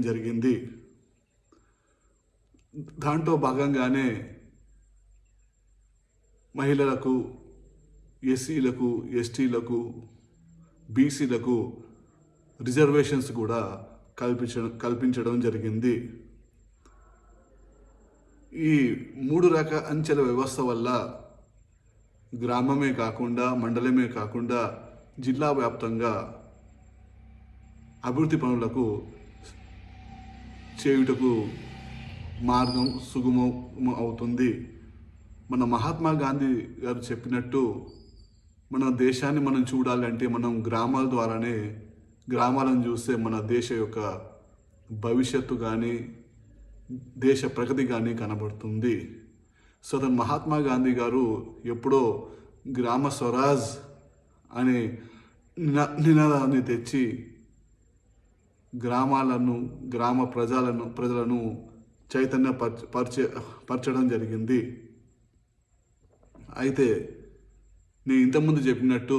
జరిగింది. దాంట్లో భాగంగానే మహిళలకు, ఎస్సీలకు, ఎస్టీలకు, బీసీలకు రిజర్వేషన్స్ కూడా కల్పించడం జరిగింది. ఈ 3 అంచెల వ్యవస్థ వల్ల గ్రామమే కాకుండా, మండలమే కాకుండా జిల్లా వ్యాప్తంగా అభివృద్ధి పనులకు చేయుటకు మార్గం సుగమం అవుతుంది. మన మహాత్మా గాంధీ గారు చెప్పినట్టు మన దేశాన్ని మనం చూడాలంటే మనం గ్రామాల ద్వారానే, గ్రామాలను చూస్తే మన దేశ యొక్క భవిష్యత్తు కానీ దేశ ప్రగతి కానీ కనబడుతుంది. సో మహాత్మా గాంధీ గారు ఎప్పుడో గ్రామ స్వరాజ్ అనే నినాదాన్ని తెచ్చి గ్రామాలను, గ్రామ ప్రజలను పరచడం జరిగింది. అయితే నేను ఇంతకుముందు చెప్పినట్టు